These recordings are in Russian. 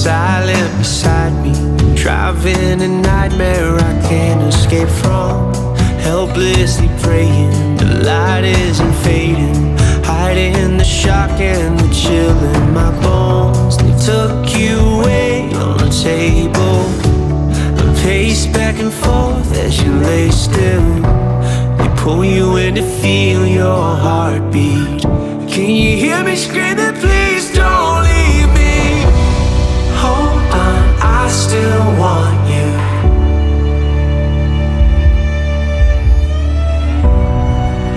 silent beside me, driving a nightmare I can't escape from. Helplessly praying, the light isn't fading, hiding the shock and the chill in my bones. They took you away on the table, I pace back and forth as you lay still. They pull you in to feel your heartbeat. Can you hear me screaming, please don't leave me? Hold on, I still want you.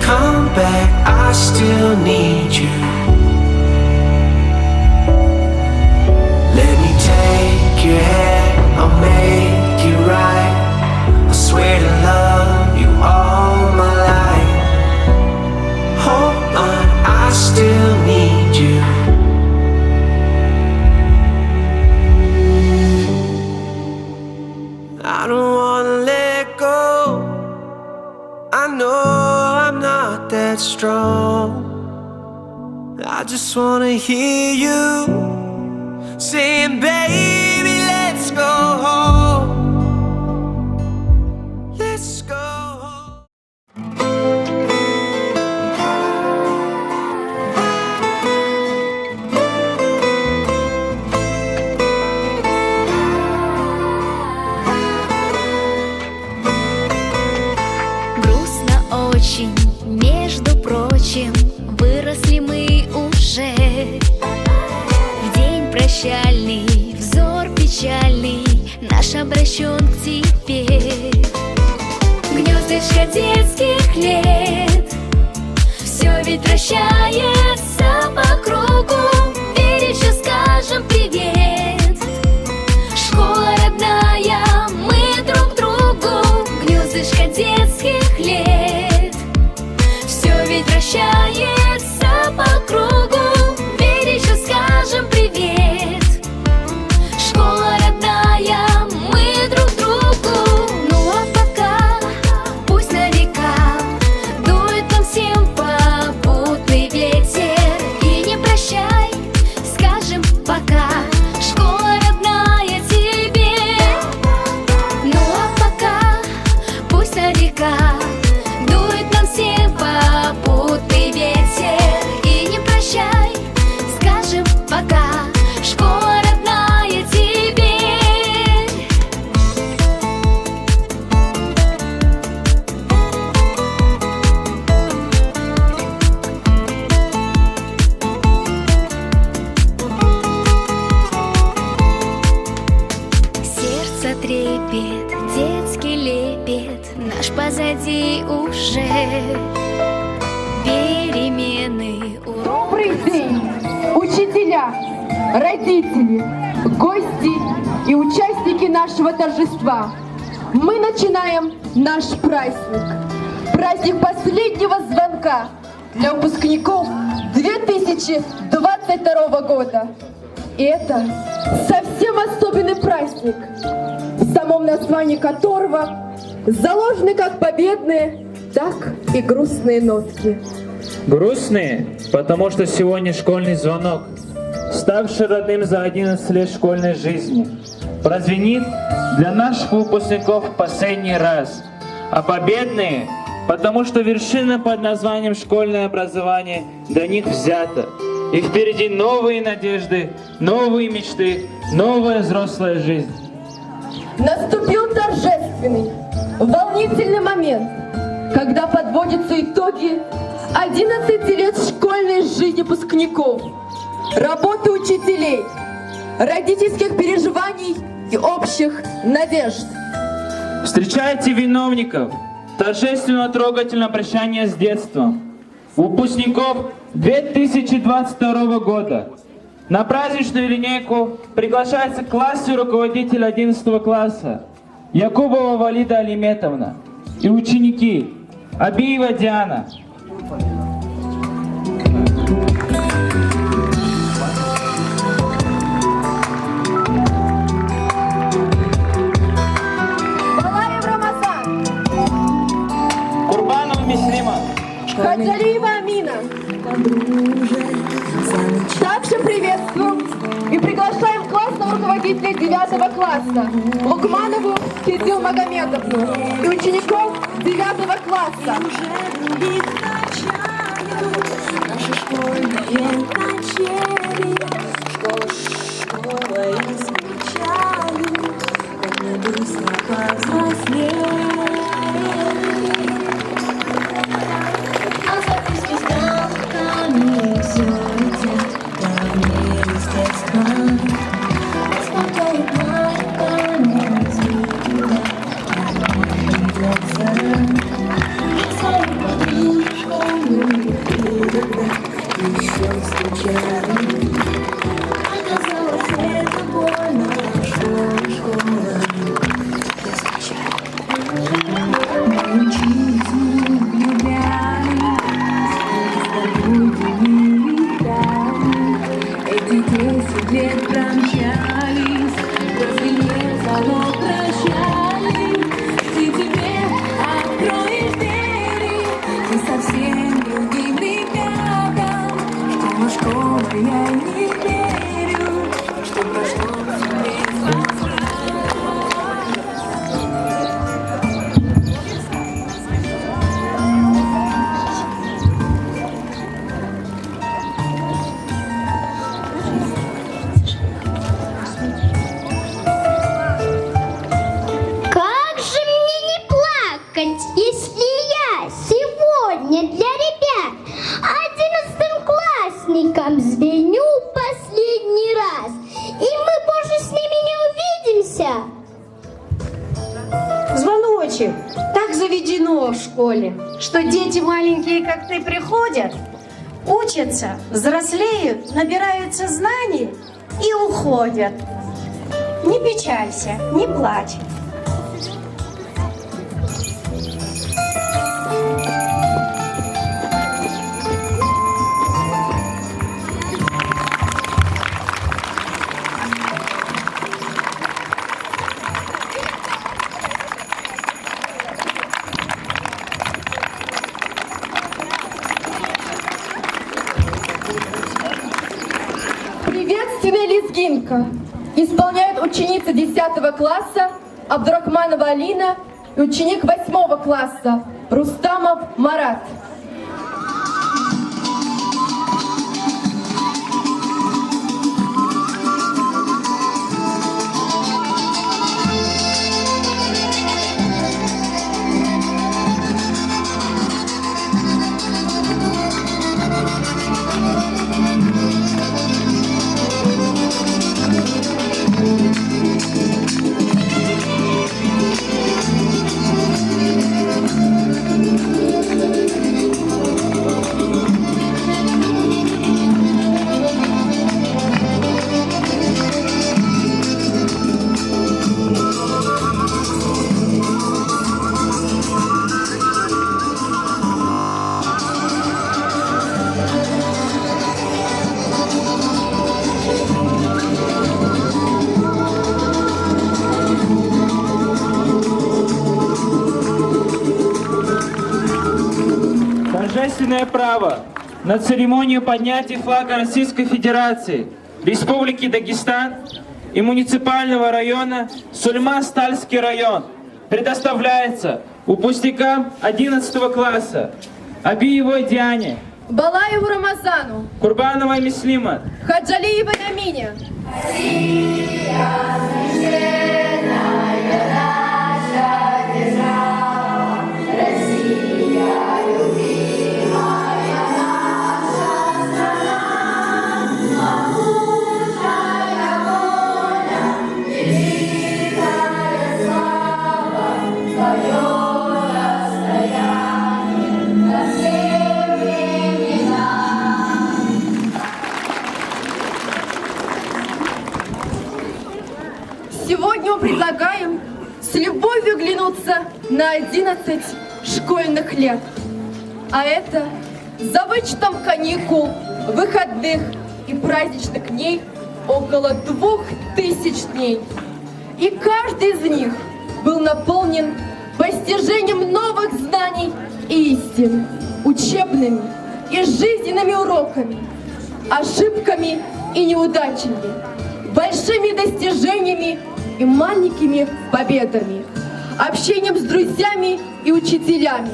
Come back, I still need you. Let me take your hand, I'll make it right. I swear to love you all my life. Hold on, I still need you. I don't wanna let go. I know I'm not that strong. I just wanna hear you saying, baby, let's go home. Let's go home. Грустно очень, между прочим, выросли мы уже. В день прощальный, взор печальный наш обращен к тебе. Гнездышко детских лет, все ведь вращается по кругу. Верь, еще скажем привет. Школа родная, мы друг другу. Гнездышко детских лет, все ведь вращается по кругу. Верь, еще скажем привет. Школа родная, мы друг другу. Ну а пока пусть на века дует нам всем попутный ветер. И не прощай, скажем пока. Школа родная тебе. Ну а пока пусть на века дует нам всем попутный ветер. И не прощай, скажем пока. Школа родная тебе. Сердце трепет, детский лепет наш позади уже. Перемены, уроки. Добрый день, учителя, родители, гости и участники нашего торжества. Мы начинаем наш праздник. Праздник последнего звонка для выпускников 2022 года. И это совсем особенный праздник, в самом названии которого заложены как победные, так и грустные нотки. Грустные, потому что сегодня школьный звонок, ставший родным за 11 лет школьной жизни, прозвенит для наших выпускников в последний раз. А победные, потому что вершина под названием школьное образование для них взята. И впереди новые надежды, новые мечты, новая взрослая жизнь. Наступил торжественный, волнительный момент, когда подводятся итоги 11 лет школьной жизни выпускников, работы учителей, родительских переживаний и общих надежд. Встречайте виновников торжественного трогательного прощания с детством выпускников 2022 года. На праздничную линейку приглашается классный руководитель 11 класса Якубова Валида Алиметовна и ученики Абиева Диана. Балаев Рамазан, Курбанов Мислима, Хаджалиева Амина. Также приветствуем и приглашаем классного руководителя руководителя 9 класса Лукманову Кизил Магомедовну и учеников 9 класса. Наши школьные качели, школа и скучаю, как мы быстро повзрослели. А записки с галками все идет по мере естественно. Успокоит мою память, никуда не двигаться. Свою подружку еще скучали. Оказалось, это больно, школа, я скучаю. Мы учились, мы влюблялись, с тобой не летали. Эти 10 лет промчались, разве звонок прощали. Ты тебе откроешь двери, ты совсем другим ребятам. Школа, я не верю, что прошло все без возврата. Как же мне не плакать, если я сегодня для ребят 11-классникам звеню последний раз, и мы больше с ними не увидимся? Звоночек, так заведено в школе, что дети маленькие, как ты, приходят, учатся, взрослеют, набираются знаний и уходят. Не печалься, не плачь. Приветственная лезгинка исполняют ученица 10 класса Абдурахманова Алина и ученик 8 класса Рустамов Марат. Торжественное право на церемонию поднятия флага Российской Федерации, Республики Дагестан и муниципального района Сульма-Стальский район предоставляется выпускникам 11 класса Абиевой Диане, Балаеву Рамазану, Курбановой Мислима, Хаджалиевой Амине. Сегодня мы предлагаем с любовью оглянуться на 11 школьных лет. А это за вычетом каникул, выходных и праздничных дней около 2000 дней. И каждый из них был наполнен постижением новых знаний и истин, учебными и жизненными уроками, ошибками и неудачами, большими достижениями и маленькими победами, общением с друзьями и учителями,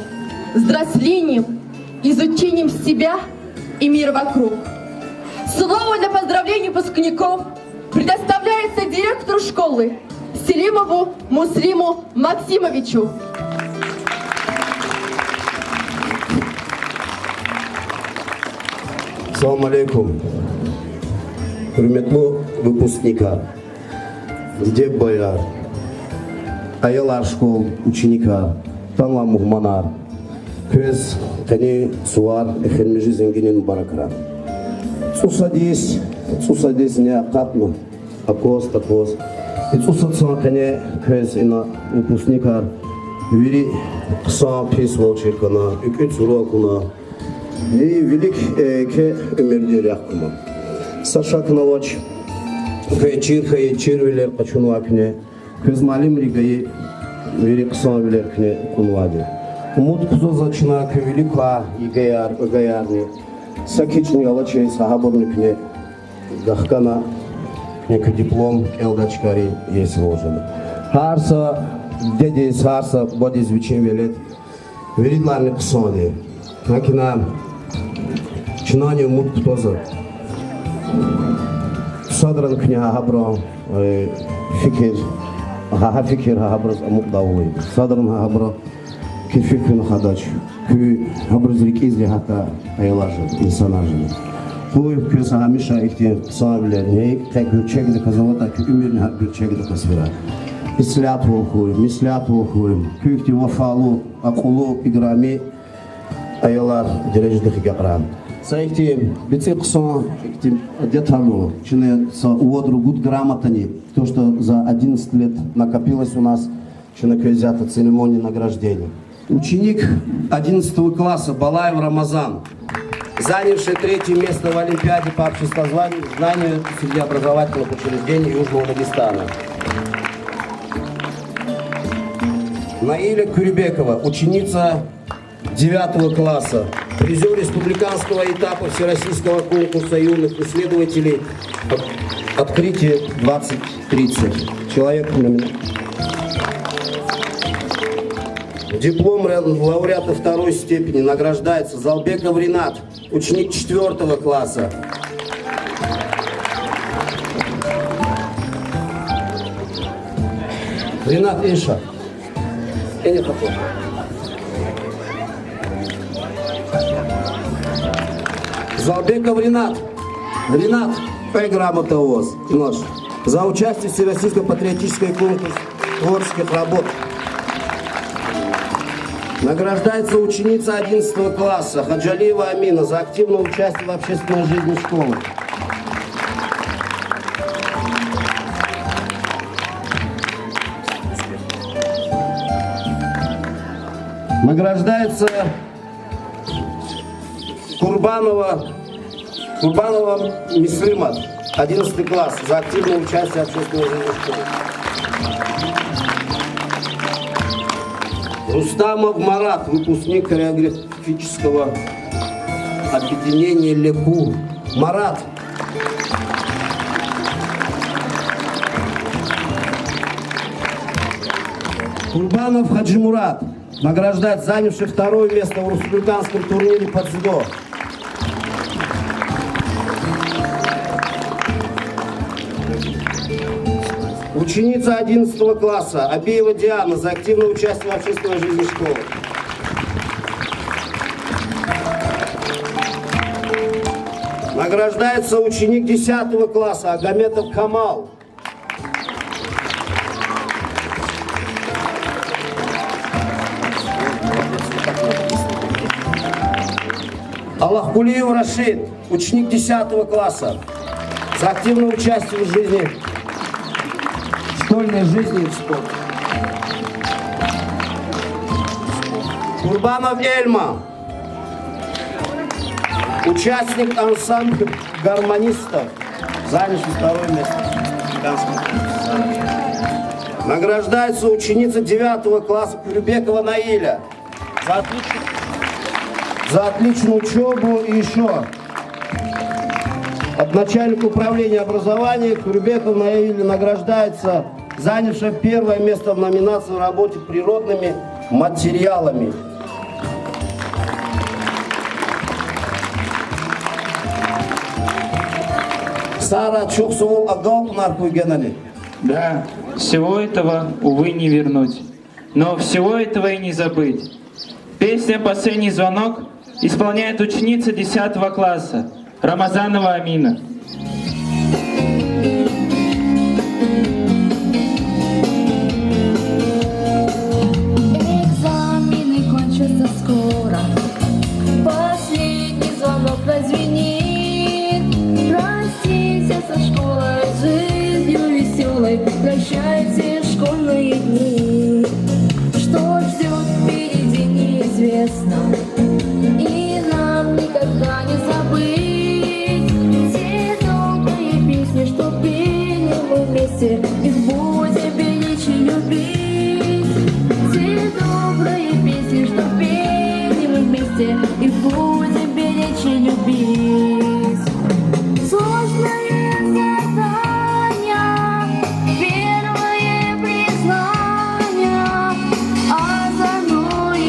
взрослением, изучением себя и мира вокруг. Слово для поздравления выпускников предоставляется директору школы Селимову Муслиму Максимовичу. Ассаламу алейкум. Hürmetli выпускника, деп байлар, аялар школ, ученика, танла мухманар, көз, кәне суар, әхелмежі зенгенен баракра. Цусадес не акапну, акос, такос. И цусадсына кәне көз ина выпускникар, вери қыса пес волчеркана, үкет суракуна, и велик ке өмірдер яқыма. Сашакна лоч, кое чирхае червелер качунвакне, көз малим ригае верик самовелер кне кунваде. Умут кузо зачина ке велика игаярни, сакични алачей сахаборни кне гахкана кне ке диплом элдачкари есть вложено. Харса дедес харса бодис вичем велет веридларни кусоне. Накина чинани умут кузо Садран кня хабра фикир, фикир хабраз амуqdавли. Садран хабра ки фикрин хадач, ки хабраз рикизли хата аялажы, инсанажы. Кой көз хамиша ихти сабилер, не как гүрчегде казалата, ки умирни гүрчегде касвира. Исляту хуй, ки ихти вафалу, акулу играми аялар дереждихи гaqran. Саихти бицепсон деталю, чины с уодру гуд грамотани, то, что за 11 лет накопилось у нас, чины квезята церемонии награждения. Ученик 11 класса Балаев Рамазан, занявший 3-е место в Олимпиаде по обществознанию среди образовательных учреждений Южного Дагестана. Наиля Курибекова, ученица 9 класса, призер республиканского этапа Всероссийского конкурса юных исследователей «Открытие 2030». Человек на меня. Диплом лауреата 2-й степени награждается Залбеков Ринат, ученик 4 класса. Ринат Иша. Я не хочу. Залбеков Ринат, грамота ООС, за участие в Всероссийском патриотическом конкурсе творческих работ. Награждается ученица 11 класса Хаджалиева Амина за активное участие в общественной жизни школы. Награждается Курбанова Мислима, 11 класс, за активное участие в общественной жизни школы. Рустамов Марат, выпускник хореографического объединения Леку. Марат. Курбанов Хаджимурат награждает занявший 2-е место в республиканском турнире по дзюдо. Ученица 11 класса Абиева Диана за активное участие в общественной жизни школы. Награждается ученик 10 класса Агометов Камал. Аллахкулиев Рашид, ученик 10 класса, за активное участие в жизни, школьной жизни и в спорте. Курбанов Эльма, участник ансамбля гармонистов, занявший 2-е место. Награждается ученица 9 класса Курбекова Наиля за отличную учебу и еще от начальника управления образования Курбекова Наиля награждается, занявшая первое место в номинации в работе природными материалами. Сара Чуксувул Агал Наркуйгенали. Да, всего этого, увы, не вернуть. Но всего этого и не забыть. Песня «Последний звонок» исполняет ученица 10 класса Рамазанова Амина. Экзамены кончатся скоро, последний звонок прозвенит. Простите со школой, жизнью веселой, прощайте школьные дни. Что ждет впереди, неизвестно, и нам никогда не забыть те добрые песни, что пели мы вместе, их будем беречь и любить. Те добрые песни, что пели мы вместе, их будем беречь и любить. Сложное задание, первое признание, а за мной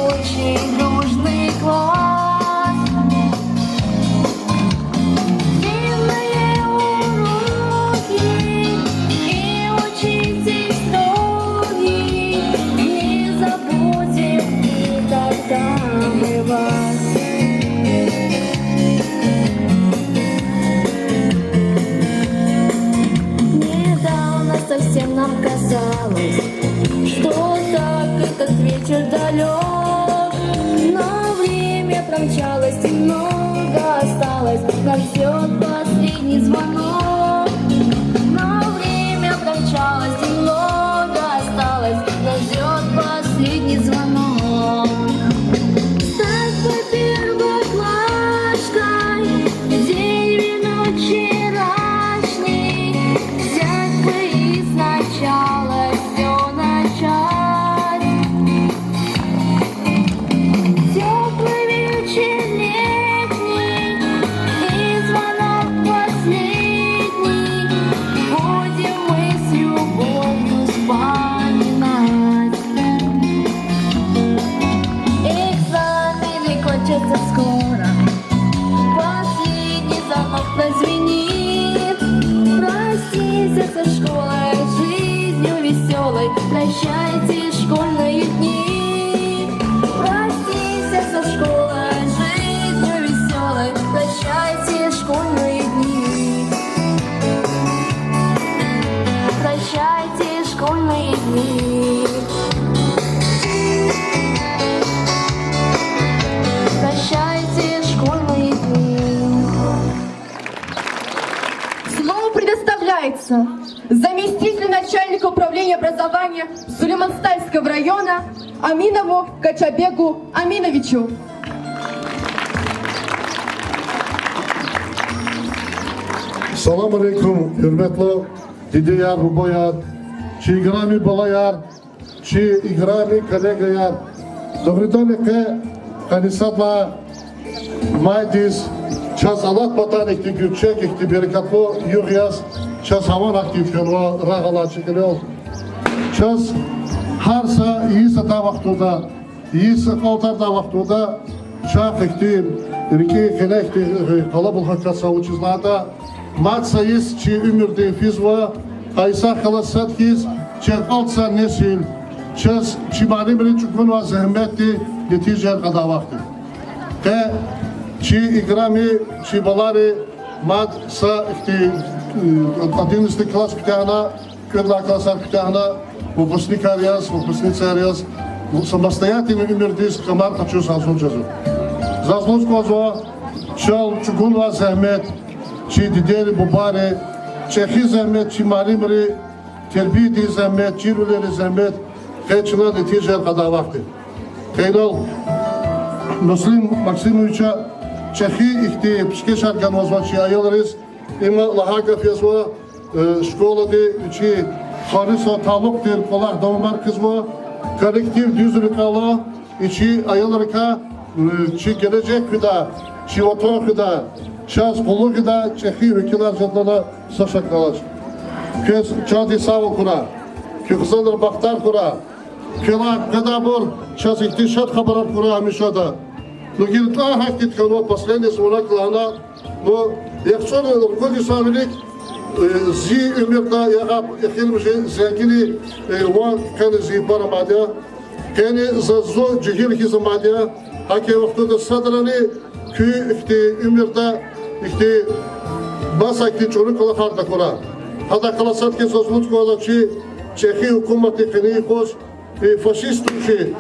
очень дружный класс. Длинные уроки и учитель строгий, не забудем никогда мы вас. Недавно совсем нам казалось, что так этот вечер далек, но время промчалось и много осталось, нам ждет последний звонок. Но время промчалось и много осталось, нас ждет последний звонок. Стать твой первоклашкой, день ночь вчерашний, взять бы и сначала все начать. Теплый вечер летний и звонок последний, будем мы с любовью вспоминать. Экзамены кончатся скоро, последний звонок прозвенит. Простите со школой, жизнью веселой, прощайте школьные дни. Простите со школой, жизнью веселой, прощайте школьные дни. Прощайте школьные дни. Прощайте школьные дни. Слово предоставляется заместителю начальника управления образования Сулейманстальского района Аминову Качабегу Аминовичу. Салам алейкум, hürmetli didiyar, buboyar, чи играми балаяр, чи играми коллегаяр. Добрый день, канисатла майдис, час алат батаник ти гючек, их ти берекатло югяс, час хаман актив фенва рагала чекелел. Час харса ииса та вақтуда, ииса қалтар да вақтуда, чак их ти реки хенек ти қалабыл хакаса учизнада, мат саис чи умирде физва, айса халасат хиз, чи қалтса несил, час чи маримри чукванва захметти, нетижер қада вақти. Те чи играми, чи балари, мат са ихти 11 класс птяна, кырла классар птяна, выпускник ариас, выпускница ариас, самостоятельный умирдис, камар хочу сазун жазу. Зазнус козо, чал чукунва захмет, чи дидери бубари, чехи захмет, чи маримри, тербиди захмет, чи рулери захмет, хечна нетижер қада вақти. Хейлал Муслим Максимовича Чехи ихти пшкешар ганвазвачи айоларис има лахаграф язва школады чи харисо талуктир колар домар кызва коллектив düzlük ala içi ayollarka чи gelecek hüda, чи ото hüda, сейчас Кологида, Чехи, Викилар, Жаднана, Саша Калач. Кес Чади Саву Кура, Кюхзандр Бахтар Кура, Кела Кадабур, сейчас их тишат Хабарар Кура, Амишада. Но говорит, хактит канот, последний звонок лана, но я хочу руководить сами зи умерта, я хотел бы зангили, ван каны зи парамадия, каны за зо джихирхи замадия, аки вахтуда садрани, кü ихти умерта, ихти баса ихти чору кала харда кора. Хада каласат ке созвуч кала чи Чехи hükümeti kini koş faşist uşи.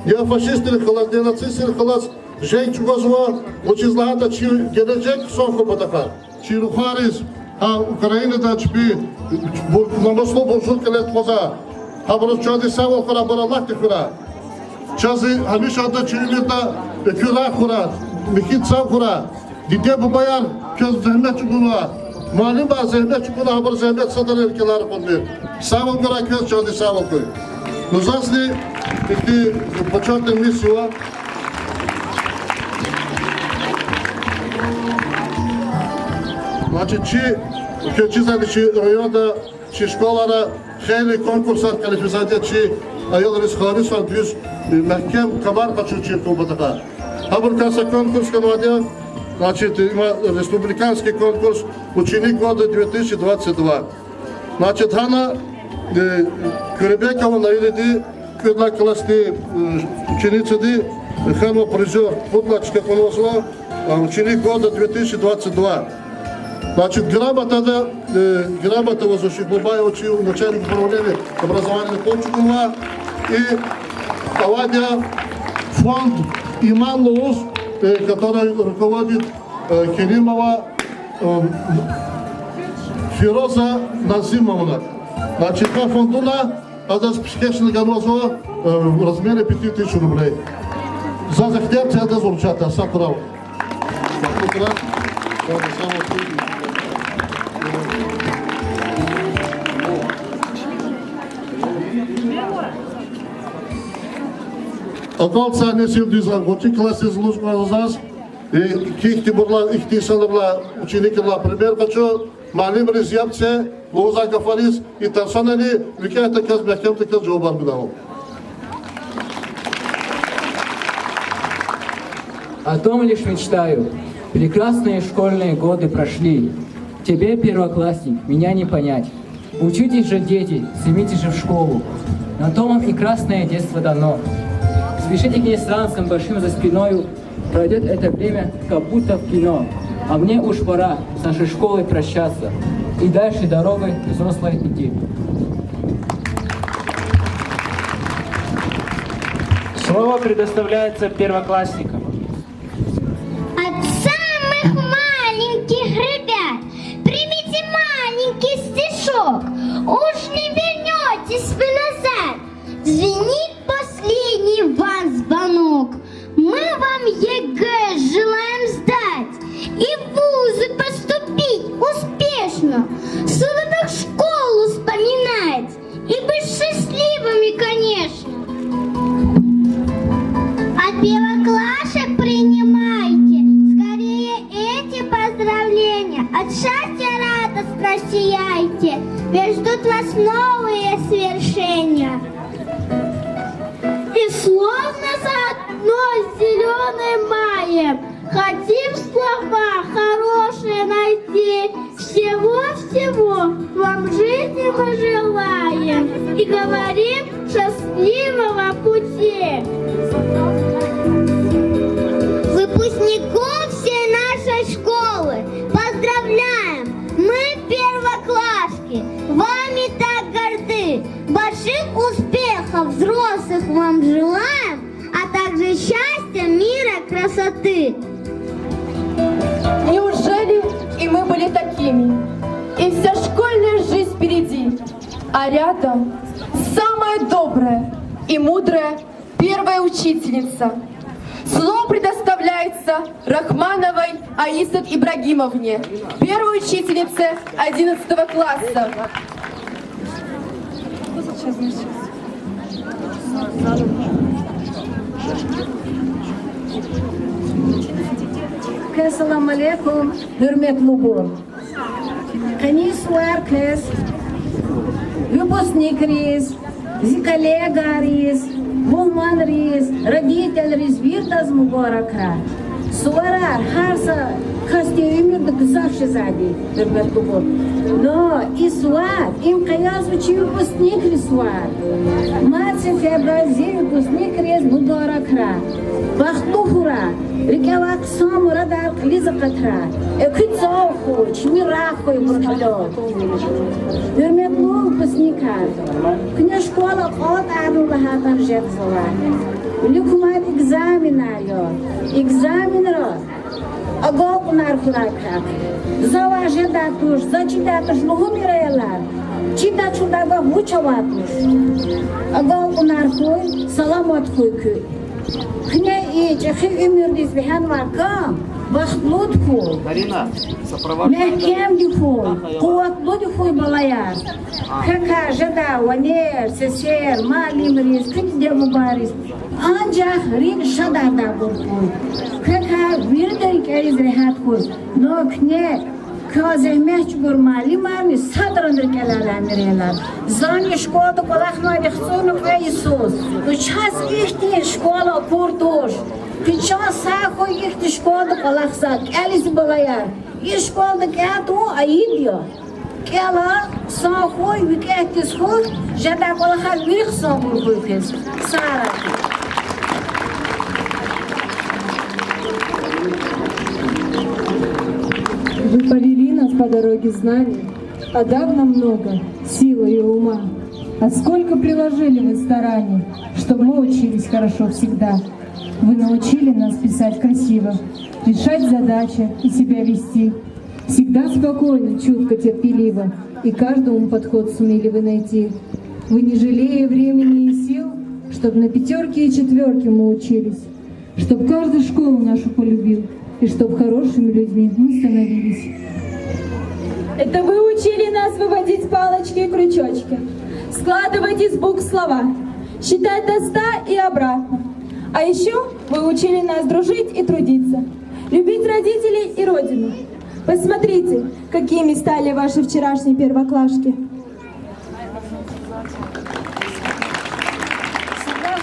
Я фашистleri kılas, ya nacistleri kılas. Жень чугазва, учизлата чи gelecek sonko pataka. Чи рухарис, а Украинада чби намосло буржур келет коза. А брос чади савол кора бараллах ти кора. Чази хамишада чи илета küra kora, mikit sav kora. Didiye bu bayan köz zahmet çubuğa. Malum var zahmet çubuğa, haber zahmet satan ülkeler kondu. Savol kora köz çadi savol koy. Nuzasli ikti почетна мисия. Значи, чи за районда, чи школара, хейли конкурсат квалификация, чи айоларис хларисван плюс мехкем камар качу чи кубатака. Абур каса конкурс канадия, значит, има республиканский конкурс ученик года 2022. Значит, хана Кюребекова наилиди, кюрна класти ученицади, хана призер, путлачка поносла, ученик года 2022. Значит, грамота возвращик Бабая учил начальник управления образования Кончукова и Авадия фонд Иман Лоус, который руководит Керимова Фироза Назимовна. Значит, по фондуна, это спешно ганозова в размере 5000 рублей. За захтяб это звучат, а сам прав. Околца не сил дизайн, вот классы злужба заз, и кихти бурла, ихти санабла ученикла пример хочу, малим резьябце, лоза гафарис, и тарсанали, викайта каз бяхем така джобар бедал. О том лишь мечтаю. Прекрасные школьные годы прошли. Тебе, первоклассник, меня не понять. Учитесь же, дети, стремитесь же в школу. На то вам и красное детство дано. Спешите к ней с ранцем большим за спиною. Пройдет это время, как будто в кино. А мне уж пора с нашей школой прощаться и дальше дорогой взрослой идти. Слово предоставляется первоклассникам. От самых маленьких ребят примите маленький стишок. Уж не вернетесь вы назад. Звенит последний ваш звонок. Мы вам ЕГЭ желаем сдать и в вузы поступить успешно, в школу вспоминать и быть счастливыми, конечно. От первоклашек принимайте скорее эти поздравления. От счастья радостно сияйте, ведь ждут вас новые свершения. И словно заодно с зеленым маем хотим слова хорошие найти. Всего-всего вам в жизни мы желаем и говорим счастливого пути. Выпускников всей нашей школы поздравляем! Мы первоклассники, вами так горды. Больших успехов взрослых вам желаем, а также счастья, мира, красоты. Неужели и мы были такими? И вся школьная жизнь впереди, а рядом самая добрая и мудрая первая учительница. Слово предоставляется Рахмановой Аисат Ибрагимовне, первой учительнице 11 класса. Assalamu alaikum, hürmetli bol. Конечно, кыз, выпускник рез, коллега рез, мулман рез, родитель рез, вирдаз мубаракра. Суарар, харса, костюмер кызавши сзади, hürmetli bol. Но и суар, им каяз учи выпускник рез суар. Марте феврале выпускник рез мубаракра. Бахтухура, рекавак самура дар клиза катра. Эквицовку, чмираху и бурхалет. Hürmetli выпускникар. Кня школа от адулахатар жетсала. Люкумат экзаменайо. Экзаменро. Агол нархуракак. Заваже датуш, зачитатуш лугумирелар. Чита чудава вучаватуш. Агол нархуй, саламат хуйку. Хне и чехи умирдис бихан вакам. Бахтлуд хуй. Марина, сопровождай. Мехкем дихуй. Куатлуд хуй балаяр. Хака жада, ванер, сесер, малим рис, китде мубарис. Анжах рин шадада буркуй. Хака вирдер кериз рехат хуй. Но кне Казе мечбур мали марни садрандр келала мирелар. Зани школа колахна рехсону к Иисус. Ну час ихти школа куртуш. Ты час сахо ихти школа колахса. Келис балаяр. И школа кяту аидио. Кела сахо викетис хук. Жада колаха вирхсон буркуйкис. Сарати. Вы повели нас по дороге знаний, отдав нам много силы и ума. А сколько приложили вы стараний, чтобы мы учились хорошо всегда. Вы научили нас писать красиво, решать задачи и себя вести. Всегда спокойно, чутко, терпеливо, и каждому подход сумели вы найти. Вы не жалея времени и сил, чтобы на пятерки и четверки мы учились, чтобы каждый школу нашу полюбил, и чтобы хорошими людьми мы становились. Это вы учили нас выводить палочки и крючочки, складывать из букв слова, считать до 100 и обратно. А еще вы учили нас дружить и трудиться, любить родителей и родину. Посмотрите, какими стали ваши вчерашние первоклашки.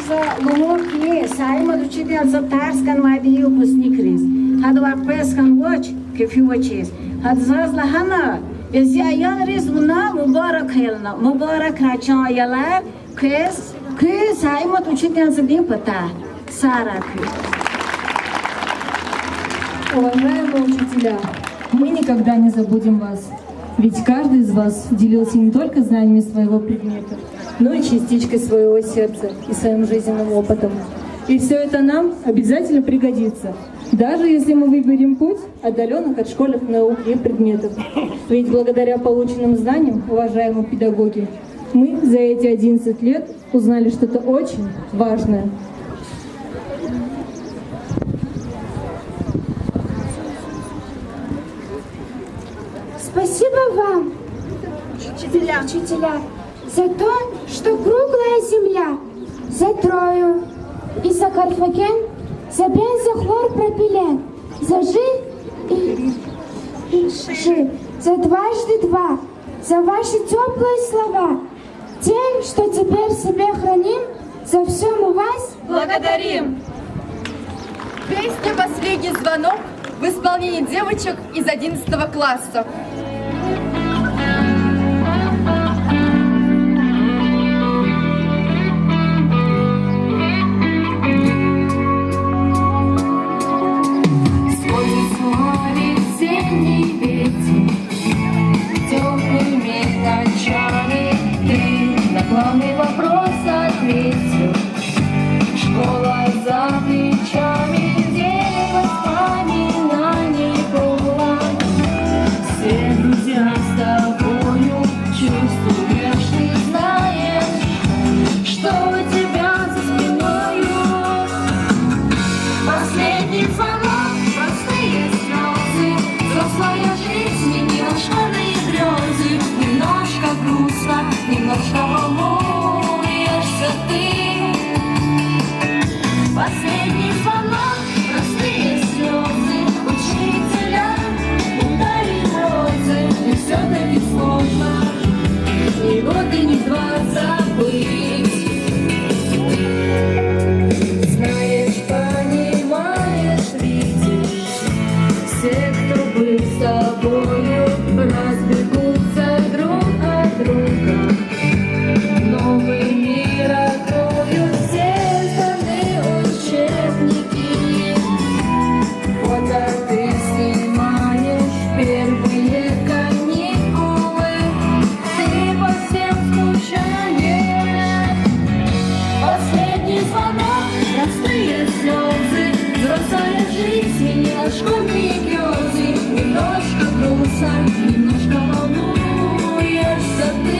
За луки, саймад учитель за тарскан мадию выпускникрис. Хадвак пескан воч, кефивочис. Хадзазла хана, ези аян рис муна мубарак хелна, мубарак рачан аяла, кес саймад учитель за дипата. Сараки. Уважаемые учителя, мы никогда не забудем вас. Ведь каждый из вас делился не только знаниями своего предмета, но и частичкой своего сердца и своим жизненным опытом. И все это нам обязательно пригодится, даже если мы выберем путь, отдаленных от школьных наук и предметов. Ведь благодаря полученным знаниям, уважаемые педагоги, мы за эти 11 лет узнали что-то очень важное. Спасибо вам, учителя, за то, что круглая земля, за Трою и за Карфаген, за Бен, за хлор пропилен, за Жи и Ши, за дважды два, за ваши теплые слова, тем, что теперь в себе храним, за все мы вас Благодарим! Песня «Последний звонок» в исполнении девочек из 11 класса. Главный вопрос ответил. Школа за плечами, где воспоминаний полон. Все взрослая жизнь, сменила школьные грезы. Немножко грустно, немножко волнуешься ты.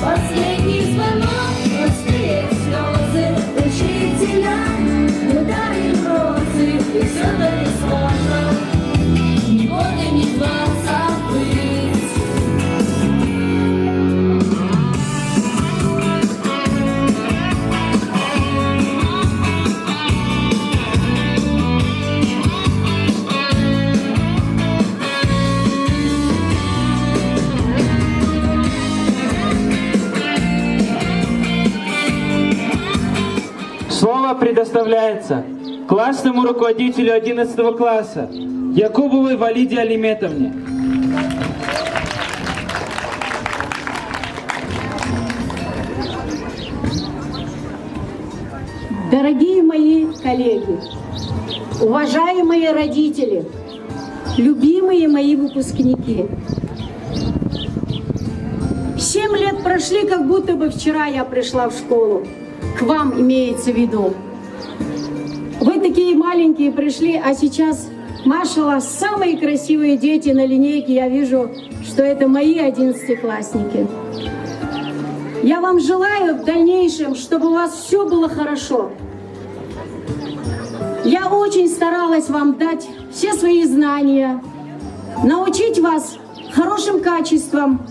Последний звонок, простые слезы, учителя, ударили розы, и все так сложно, ни года, ни два забыть. Слово предоставляется классному руководителю 11 класса Якубовой Валиде Алиметовне. Дорогие мои коллеги, уважаемые родители, любимые мои выпускники, 7 лет прошли, как будто бы вчера я пришла в школу. К вам имеется в виду. Вы такие маленькие пришли, а сейчас, машалла, самые красивые дети на линейке. Я вижу, что это мои 11-классники. Я вам желаю в дальнейшем, чтобы у вас все было хорошо. Я очень старалась вам дать все свои знания, научить вас хорошим качествам,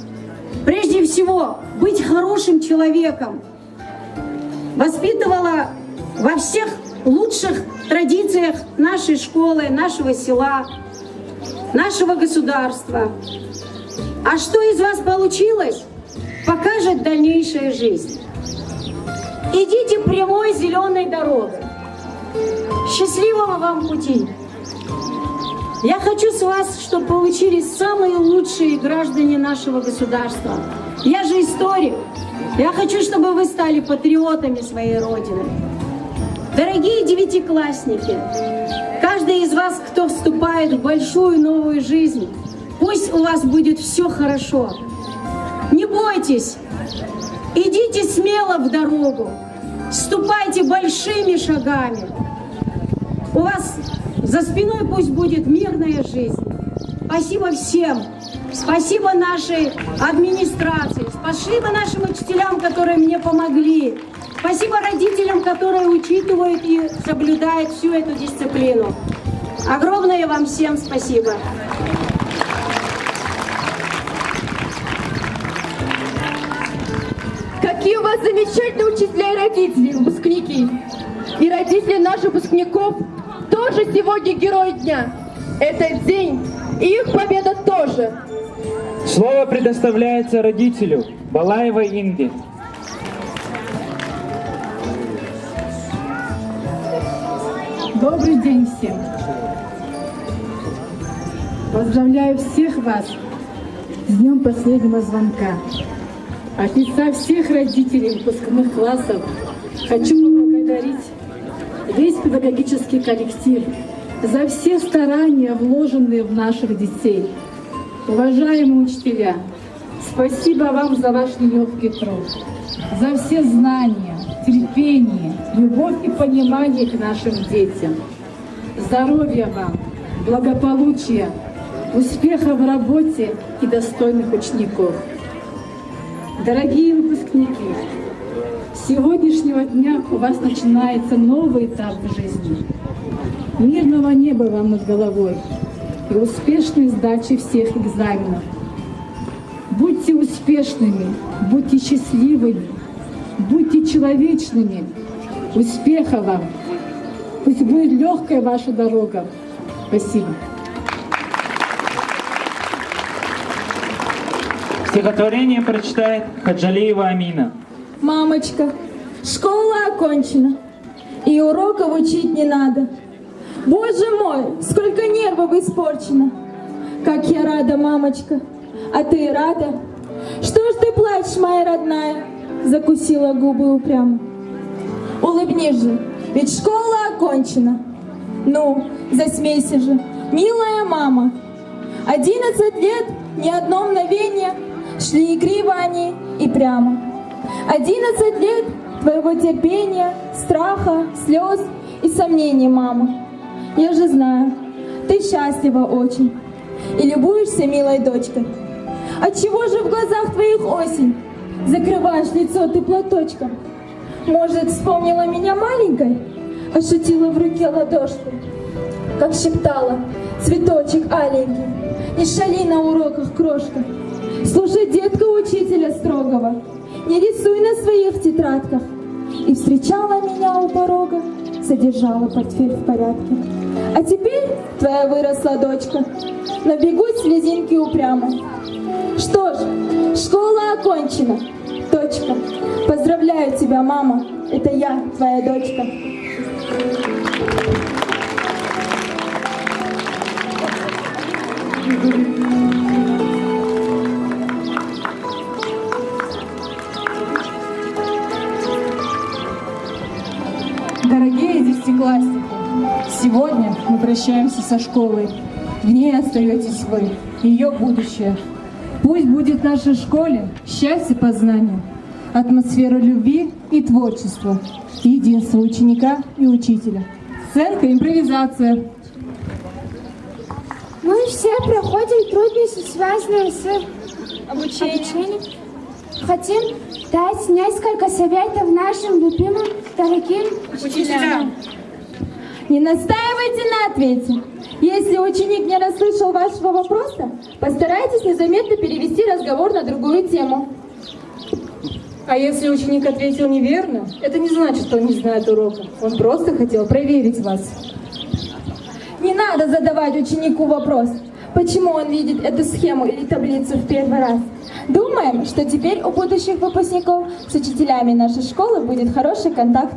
прежде всего быть хорошим человеком. Воспитывала во всех лучших традициях нашей школы, нашего села, нашего государства. А что из вас получилось, покажет дальнейшая жизнь. Идите прямой зеленой дорогой. Счастливого вам пути! Я хочу с вас, чтобы получились самые лучшие граждане нашего государства. Я же историк. Я хочу, чтобы вы стали патриотами своей Родины. Дорогие девятиклассники, каждый из вас, кто вступает в большую новую жизнь, пусть у вас будет все хорошо. Не бойтесь, идите смело в дорогу, ступайте большими шагами. У вас за спиной пусть будет мирная жизнь. Спасибо всем. Спасибо нашей администрации. Спасибо нашим учителям, которые мне помогли. Спасибо родителям, которые учитывают и соблюдают всю эту дисциплину. Огромное вам всем спасибо. Какие у вас замечательные учителя и родители, выпускники. И родители наших выпускников тоже сегодня герои дня. Этот день и их победа тоже. Слово предоставляется родителю Балаевой Инге. Добрый день всем! Поздравляю всех вас с днем последнего звонка. От лица всех родителей выпускных классов хочу поблагодарить весь педагогический коллектив за все старания, вложенные в наших детей. Уважаемые учителя, спасибо вам за ваш нелегкий труд, за все знания, терпение, любовь и понимание к нашим детям. Здоровья вам, благополучия, успеха в работе и достойных учеников. Дорогие выпускники, с сегодняшнего дня у вас начинается новый этап в жизни. Мирного неба вам над головой и успешной сдачи всех экзаменов. Будьте успешными, будьте счастливыми, будьте человечными. Успеха вам! Пусть будет легкая ваша дорога. Спасибо. Стихотворение прочитает Хаджалиева Амина. Мамочка, школа окончена, и уроков учить не надо. Боже мой, сколько нервов испорчено! Как я рада, мамочка! А ты рада? Что ж ты плачешь, моя родная? Закусила губы упрямо. Улыбнись же, ведь школа окончена. Ну, засмейся же, милая мама. 11 лет, ни одно мгновение, шли игриво они и прямо. 11 лет твоего терпения, страха, слез и сомнений, мама. Я же знаю, ты счастлива очень и любуешься милой дочкой. Отчего же в глазах твоих осень? Закрываешь лицо ты платочком. Может, вспомнила меня маленькой? Ощутила в руке ладошку, как шептала: цветочек аленький, не шали на уроках, крошка. Слушай, детка учителя строгого, не рисуй на своих тетрадках. И встречала меня у порога, содержала портфель в порядке. А теперь твоя выросла дочка, но бегут слезинки упрямо. Что ж, школа окончена, точка. Поздравляю тебя, мама, это я, твоя дочка. Дорогие десятиклассники, сегодня мы прощаемся со школой. В ней остаетесь вы, ее будущее. Пусть будет в нашей школе счастье познания, атмосфера любви и творчества, единство ученика и учителя. Сценка, импровизация. Мы все проходим трудности, связанные с обучением. Хотим дать несколько советов нашим любимым, дорогим учителям. Не настаивайте на ответе. Если ученик не расслышал вашего вопроса, постарайтесь незаметно перевести разговор на другую тему. А если ученик ответил неверно, это не значит, что он не знает урока. Он просто хотел проверить вас. Не надо задавать ученику вопрос, почему он видит эту схему или таблицу в первый раз. Думаем, что теперь у будущих выпускников с учителями нашей школы будет хороший контакт.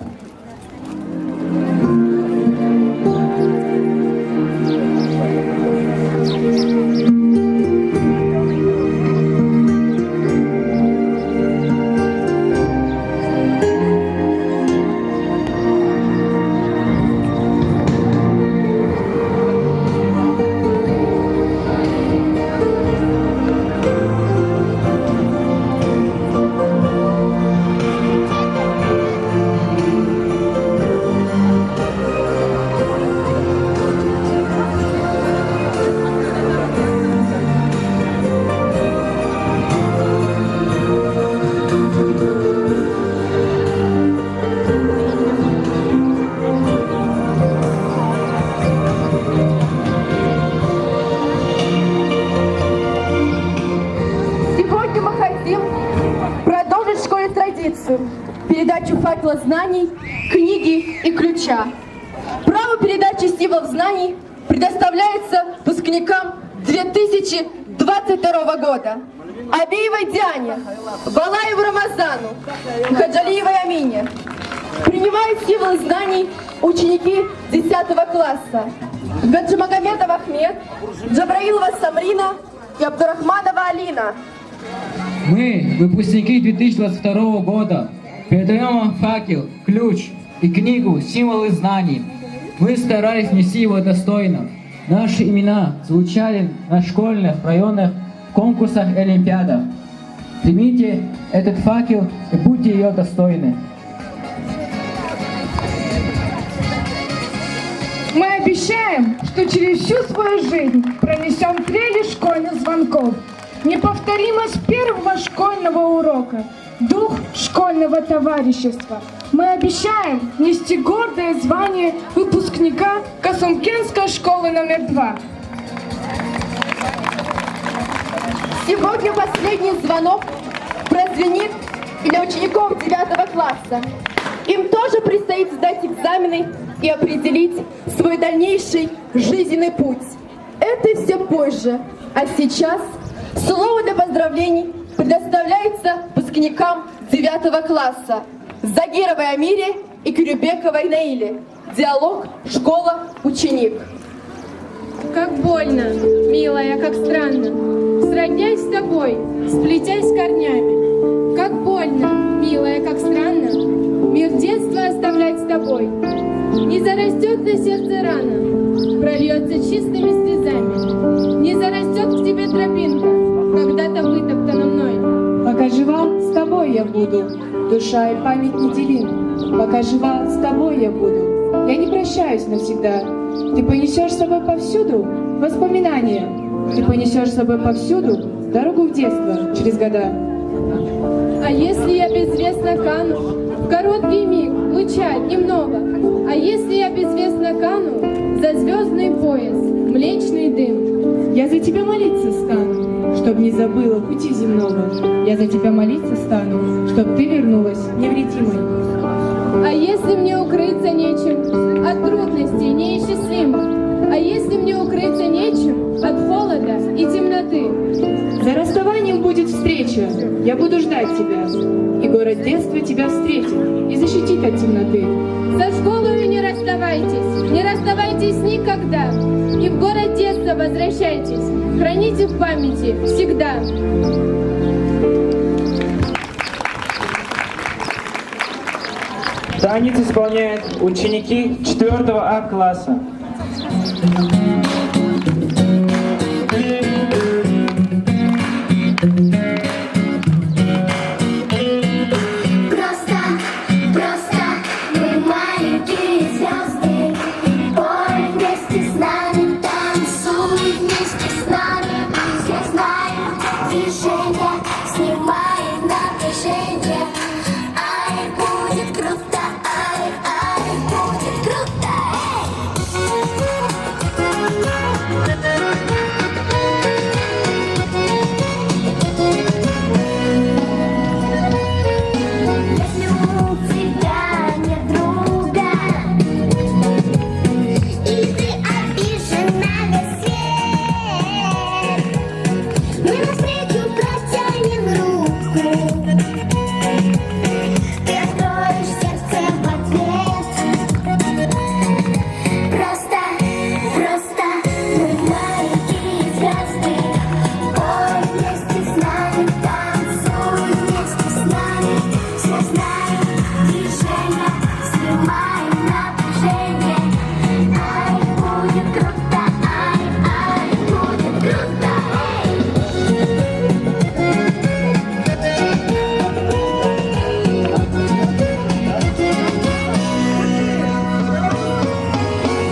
Передачу факела знаний, книги и ключа. Право передачи символов знаний предоставляется выпускникам 2022 года. Абиевой Диане, Балаеву Рамазану, Хаджалиевой Амине. Принимают символы знаний ученики 10 класса. Гаджимагомедов Ахмед, Джабраилова Самрина и Абдурахманова Алина. Мы, выпускники 2022 года, передаем вам факел, ключ и книгу «Символы знаний». Мы старались нести его достойно. Наши имена звучали на школьных, районных конкурсах и олимпиадах. Примите этот факел и будьте ее достойны. Мы обещаем, что через всю свою жизнь пронесем трели школьных звонков. Неповторимость первого школьного урока, дух школьного товарищества. Мы обещаем нести гордое звание выпускника Касумкенской школы номер 2. Сегодня последний звонок прозвенит и для учеников 9 класса. Им тоже предстоит сдать экзамены и определить свой дальнейший жизненный путь. Это все позже, а сейчас слово для поздравлений предоставляется выпускникам 9 класса Загировой Амире и Кюрюбековой Наиле. Диалог «Школа-ученик». Как больно, милая, как странно, сроднясь с тобой, сплетясь корнями. Как больно, милая, как странно, мир детства оставлять с тобой. Не зарастет на сердце рана, прольется чистыми слезами. Не зарастет к тебе тропинка, когда-то вытоптана мной. Пока жива, с тобой я буду, душа и память не делим. Пока жива, с тобой я буду, я не прощаюсь навсегда. Ты понесешь с собой повсюду воспоминания. Ты понесешь с собой повсюду дорогу в детство через года. А если я безвестно кану, в короткий миг, луча немного, а если я безвестно кану, за звездный пояс, млечный дым? Я за тебя молиться стану, чтоб не забыла пути земного. Я за тебя молиться стану, чтоб ты вернулась невредимой. А если мне укрыться нечем от трудностей неисчислимых? А если мне укрыться нечем от холода и темноты? За расставанием будет встреча, я буду ждать тебя. И город детства тебя встретит и защитит от темноты. Со школою не расставайтесь никогда. И в город детства возвращайтесь, храните в памяти всегда. Танец исполняют ученики 4 А класса. Просто мы маленькие звезды. Пой вместе с нами, танцуй вместе с нами. Все знают движения, снимаем напряжение. Ай, будет круто, ай, будет круто. Если у тебя нет друга, и ты обижен на весь свет, мы навстречу протянем руку. Ты откроешь сердце в ответ. Просто мы маленькие звезды. Пой вместе с нами, танцуй вместе с нами. Все знают движения, снимаем напряжение. Ай, будет круто, ай, будет круто.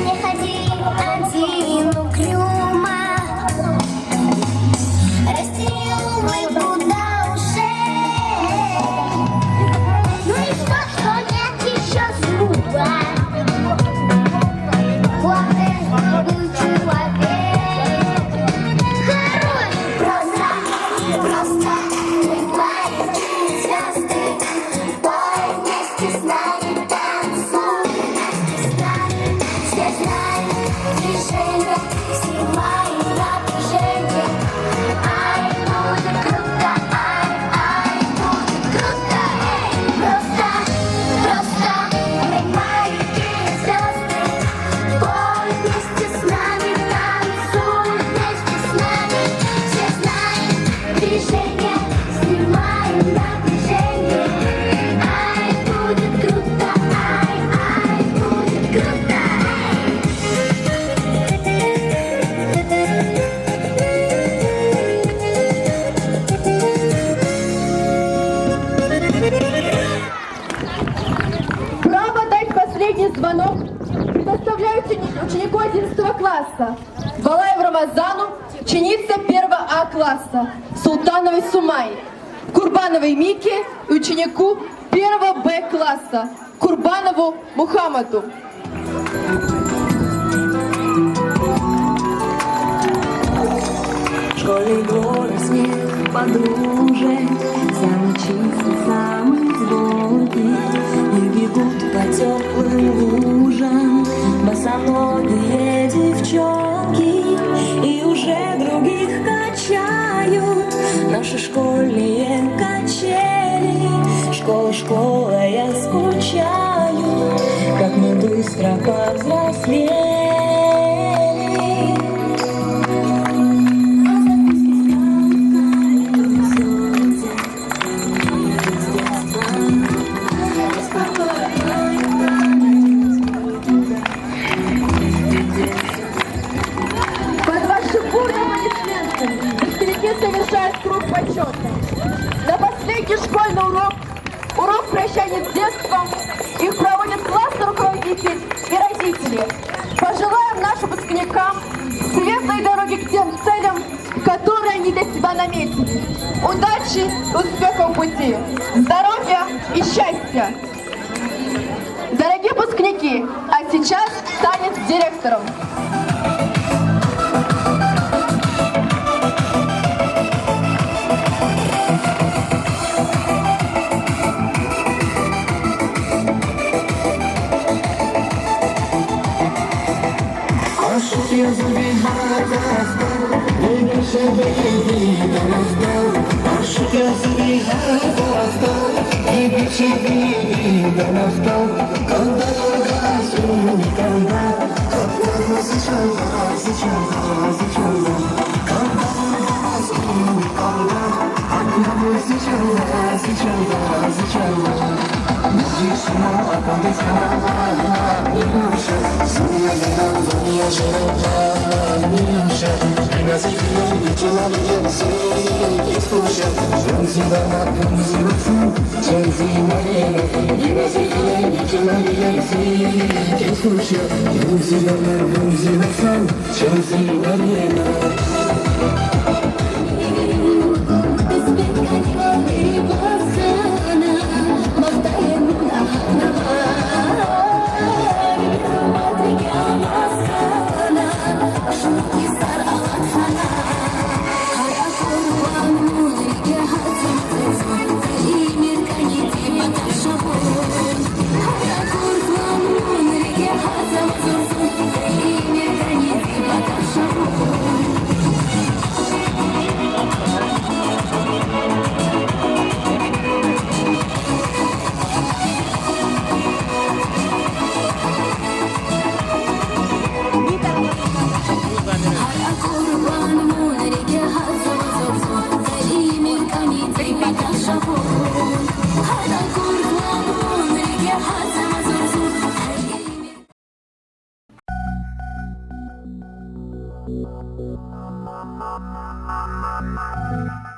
Не ходи один угрюмо, расти улыбку до ушей. Ну и что нет еще зуба? Главное, был человек хорош. Просто мы маленькие звезды. Пой вместе с нами, танцуй вместе с нами. Все знают движения, снимаем напряжение. Ай, будет круто, ай, будет круто. Просто мы маленькие звезды. Пой вместе с нами, танцуй вместе с нами. Все знают движения, снимаем напряжение. Ай, будет круто, ай, будет круто. Право дать последний звонок предоставляю ученику 11 класса Балаев Рамазану, ученице 1 А класса Султановой Сумай, Курбановой Мике и ученику 1 Б класса Курбанову Мухаммаду. В школе горы смех подружек, замучился самый звонкий, и бегут по теплым лужам босоногие девчонки, и уже других качают наши школьные качели. Школа, школа, я скучаю, как мы быстро повзрослели. Под вашим бурным аплодисментами выпускники совершают круг почета. На последний школьный урок прощания с детством, их проводят классный руководитель и школе. Пожелаем нашим выпускникам светлой дороги к тем целям, которые они для себя наметили. Удачи и успехов в пути, здоровья и счастья. Дорогие выпускники, а сейчас танец с директором. Thank you.